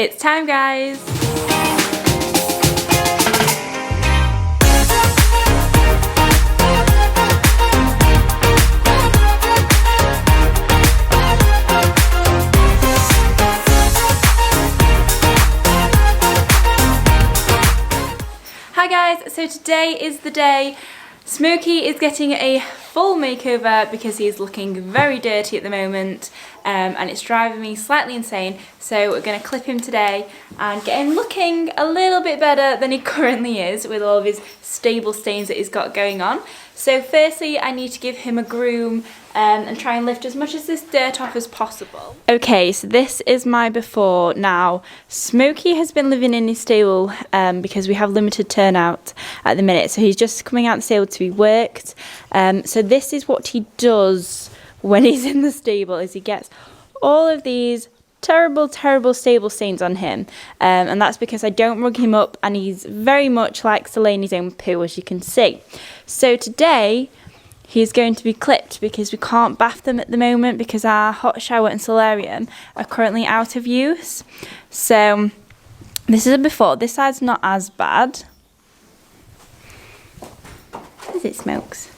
It's time, guys! Hi guys, so today is the day Smokey is getting a full makeover because he's looking very dirty at the moment and it's driving me slightly insane. So we're going to clip him today and get him looking a little bit better than he currently is with all of his stable stains that he's got going on. So firstly I need to give him a groom and try and lift as much of this dirt off as possible. Okay, so this is my before. Now, Smokey has been living in his stable because we have limited turnout at the minute, so he's just coming out the stable to be worked. So this is what he does when he's in the stable, is he gets all of these terrible stable stains on him, and that's because I don't rug him up and he's very much likes to lay in his own poo, as you can see. So today he's going to be clipped because we can't bath them at the moment because our hot shower and solarium are currently out of use. So this is a before. This side's not as bad. Is it, Smokes?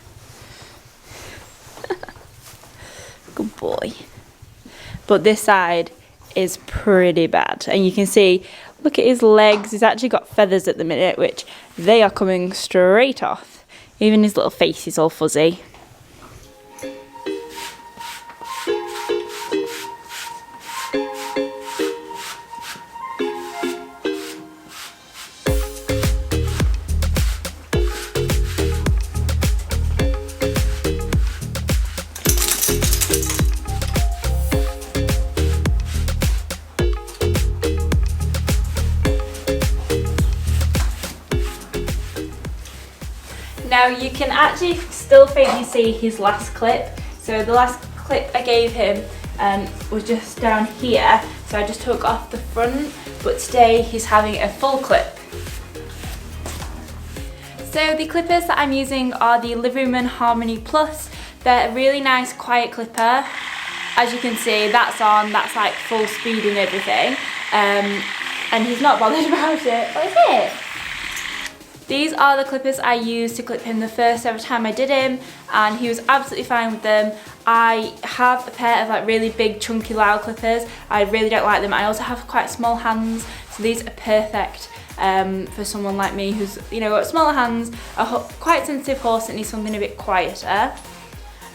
Good boy. But this side is pretty bad. And you can see, look at his legs. He's actually got feathers at the minute, which they are coming straight off. Even his little face is all fuzzy. Now you can actually still faintly see his last clip. So the last clip I gave him was just down here, so I just took off the front, but today he's having a full clip. So the clippers that I'm using are the Liveryman Harmony Plus. They're a really nice quiet clipper. As you can see, that's on, that's like full speed and everything. And he's not bothered about it. What is it? These are the clippers I used to clip him the first ever time I did him, and he was absolutely fine with them. I have a pair of like really big chunky loud clippers. I really don't like them. I also have quite small hands, so these are perfect for someone like me who's, you know, got smaller hands, a quite sensitive horse that needs something a bit quieter.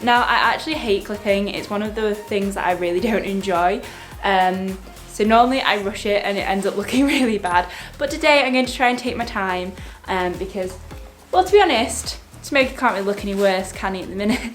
Now I actually hate clipping. It's one of the things that I really don't enjoy. So normally I rush it and it ends up looking really bad. But today I'm going to try and take my time because, well, to be honest, Smokey can't really look any worse, can he, at the minute?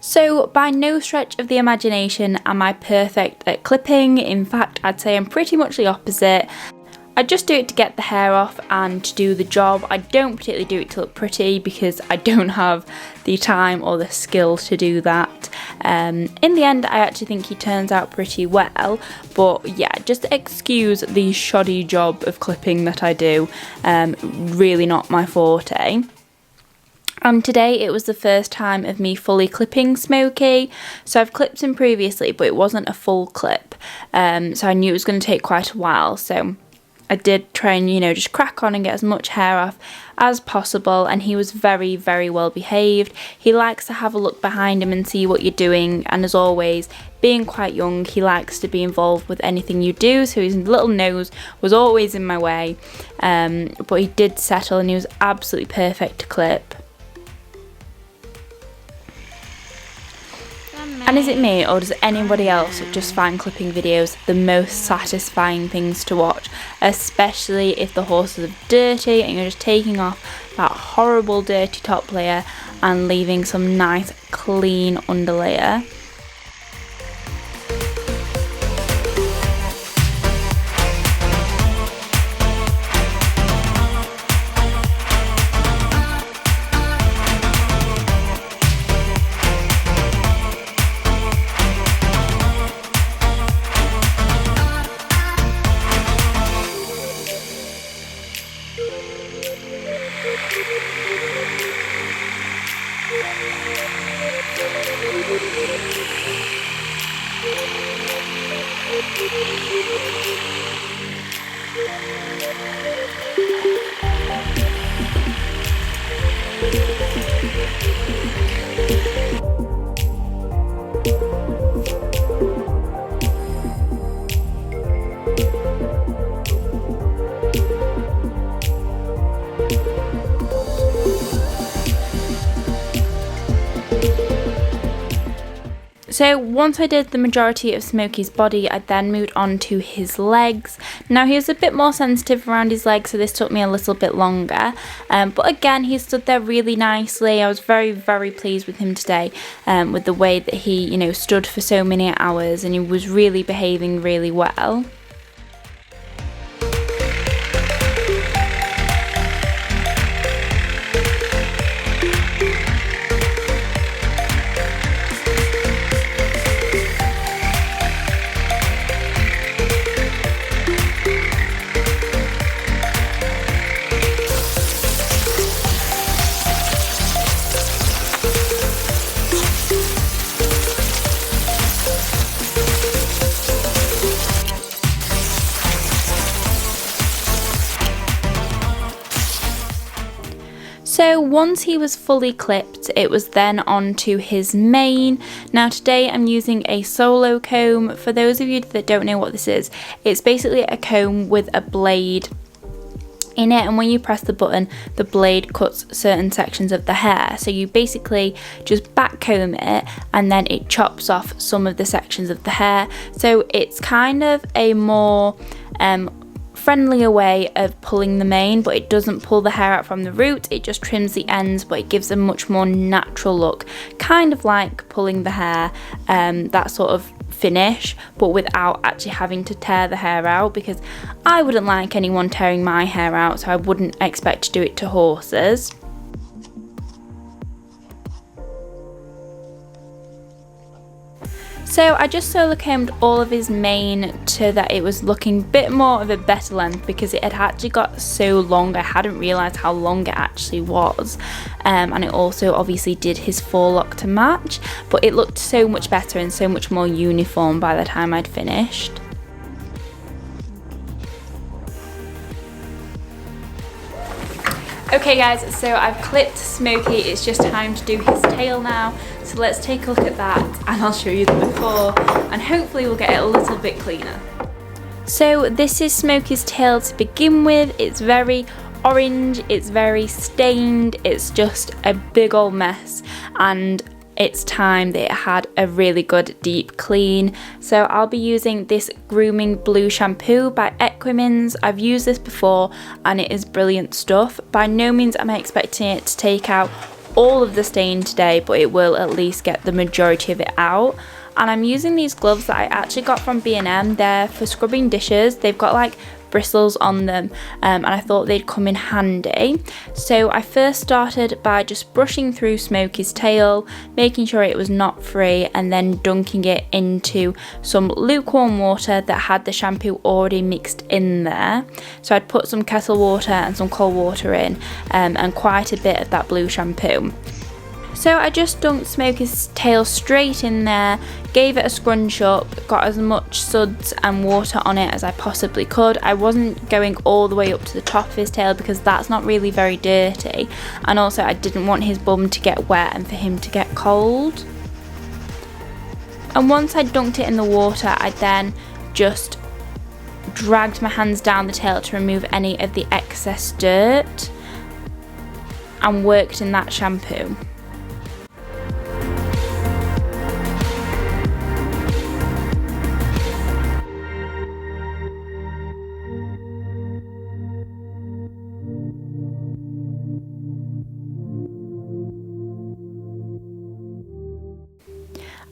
So by no stretch of the imagination am I perfect at clipping. In fact, I'd say I'm pretty much the opposite. I just do it to get the hair off and to do the job. I don't particularly do it to look pretty because I don't have the time or the skill to do that. In the end, I actually think he turns out pretty well, but yeah, just excuse the shoddy job of clipping that I do. Really not my forte. Today it was the first time of me fully clipping Smokey. So I've clipped him previously, but it wasn't a full clip. So I knew it was going to take quite a while. So I did try and, you know, just crack on and get as much hair off as possible, and he was very, very well behaved. He likes to have a look behind him and see what you're doing, and as always, being quite young, he likes to be involved with anything you do, so his little nose was always in my way, but he did settle and he was absolutely perfect to clip. And is it me, or does anybody else just find clipping videos the most satisfying things to watch? Especially if the horses are dirty and you're just taking off that horrible dirty top layer and leaving some nice clean underlayer. So once I did the majority of Smokey's body, I then moved on to his legs. Now he was a bit more sensitive around his legs, so this took me a little bit longer. But again, he stood there really nicely. I was very, very pleased with him today, with the way that he, you know, stood for so many hours, and he was really behaving really well. So once he was fully clipped, it was then on to his mane. Now today I'm using a solo comb. For those of you that don't know what this is, it's basically a comb with a blade in it, and when you press the button, the blade cuts certain sections of the hair. So you basically just back comb it and then it chops off some of the sections of the hair. So it's kind of a more friendlier way of pulling the mane, but it doesn't pull the hair out from the root, it just trims the ends, but it gives a much more natural look, kind of like pulling the hair, that sort of finish, but without actually having to tear the hair out, because I wouldn't like anyone tearing my hair out, so I wouldn't expect to do it to horses. So I just solo combed all of his mane to that it was looking a bit more of a better length, because it had actually got so long. I hadn't realised how long it actually was, and it also obviously did his forelock to match, but it looked so much better and so much more uniform by the time I'd finished. Okay guys, so I've clipped Smokey, it's just time to do his tail now, so let's take a look at that and I'll show you the before, and hopefully we'll get it a little bit cleaner. So this is Smokey's tail to begin with. It's very orange, it's very stained, it's just a big old mess, and it's time that it had a really good deep clean. So I'll be using this Grooming Blue shampoo by Equestrian. I've used this before and it is brilliant stuff. By no means am I expecting it to take out all of the stain today, but it will at least get the majority of it out. And I'm using these gloves that I actually got from B&M. They're for scrubbing dishes. They've got like bristles on them, and I thought they'd come in handy. So I first started by just brushing through Smokey's tail, making sure it was knot free, and then dunking it into some lukewarm water that had the shampoo already mixed in there. So I'd put some kettle water and some cold water in, and quite a bit of that blue shampoo. So I just dunked Smokey's tail straight in there, gave it a scrunch up, got as much suds and water on it as I possibly could. I wasn't going all the way up to the top of his tail because that's not really very dirty, and also I didn't want his bum to get wet and for him to get cold. And once I dunked it in the water, I then just dragged my hands down the tail to remove any of the excess dirt and worked in that shampoo.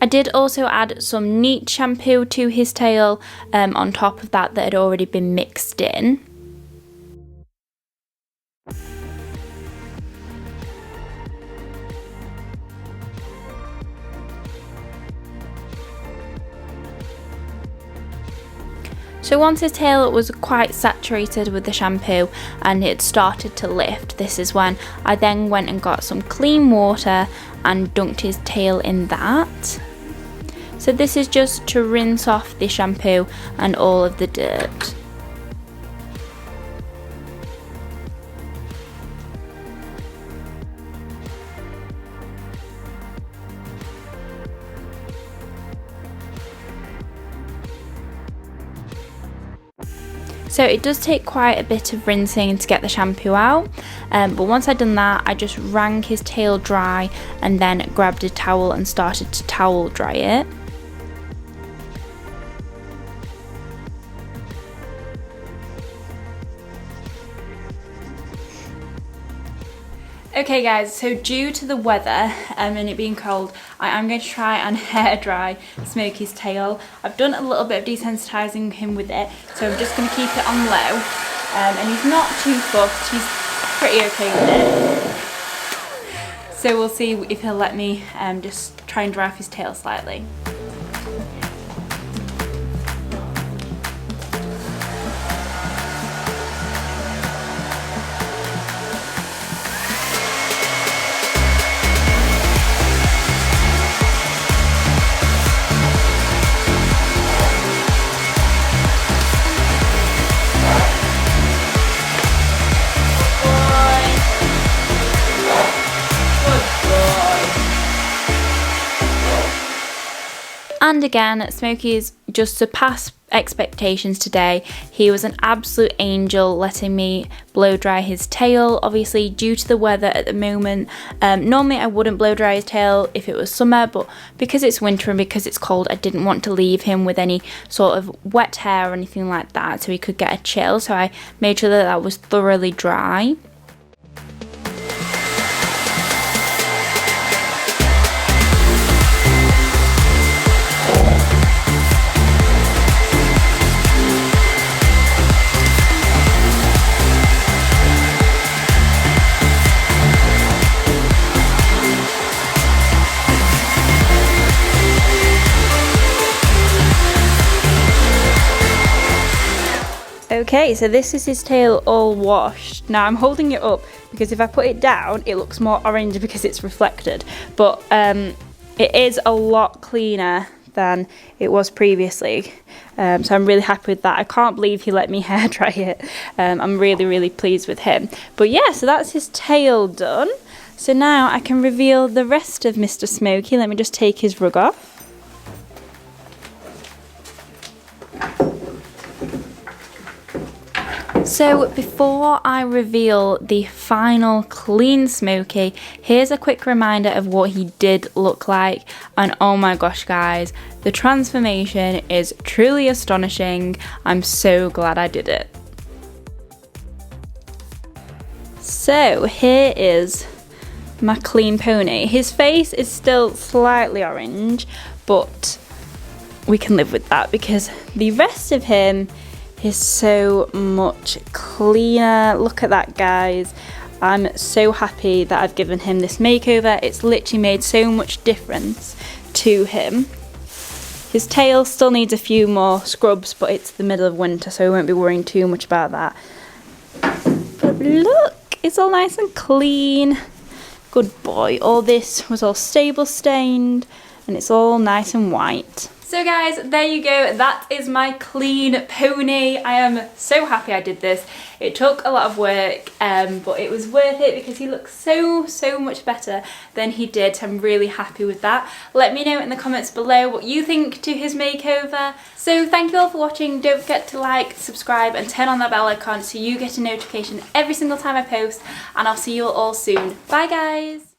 I did also add some neat shampoo to his tail on top of that had already been mixed in. So once his tail was quite saturated with the shampoo and it started to lift, this is when I then went and got some clean water and dunked his tail in that. So this is just to rinse off the shampoo and all of the dirt. So it does take quite a bit of rinsing to get the shampoo out, but once I'd done that, I just wrung his tail dry and then grabbed a towel and started to towel dry it. Okay guys, so due to the weather and it being cold, I am going to try and hair dry Smokey's tail. I've done a little bit of desensitizing him with it, so I'm just going to keep it on low. And he's not too fussed, he's pretty okay with it. So we'll see if he'll let me just try and dry off his tail slightly. And again, Smokey's just surpassed expectations today. He was an absolute angel letting me blow dry his tail. Obviously, due to the weather at the moment, normally I wouldn't blow dry his tail if it was summer, but because it's winter and because it's cold, I didn't want to leave him with any sort of wet hair or anything like that so he could get a chill. So I made sure that was thoroughly dry. Okay, so this is his tail all washed. Now I'm holding it up because if I put it down, it looks more orange because it's reflected. But it is a lot cleaner than it was previously. So I'm really happy with that. I can't believe he let me hair dry it. I'm really, really pleased with him. But yeah, so that's his tail done. So now I can reveal the rest of Mr. Smokey. Let me just take his rug off. So before I reveal the final clean Smokey, here's a quick reminder of what he did look like. And oh my gosh guys, the transformation is truly astonishing. I'm so glad I did it. So here is my clean pony. His face is still slightly orange, but we can live with that because the rest of him is so much cleaner. Look at that, guys. I'm so happy that I've given him this makeover. It's literally made so much difference to him. His tail still needs a few more scrubs, but it's the middle of winter, so I won't be worrying too much about that. But look, it's all nice and clean. Good boy. All this was all stable stained and it's all nice and white. So guys, there you go. That is my clean pony. I am so happy I did this. It took a lot of work, but it was worth it because he looks so much better than he did. I'm really happy with that. Let me know in the comments below what you think to his makeover. So thank you all for watching. Don't forget to like, subscribe and turn on that bell icon so you get a notification every single time I post, and I'll see you all soon. Bye guys.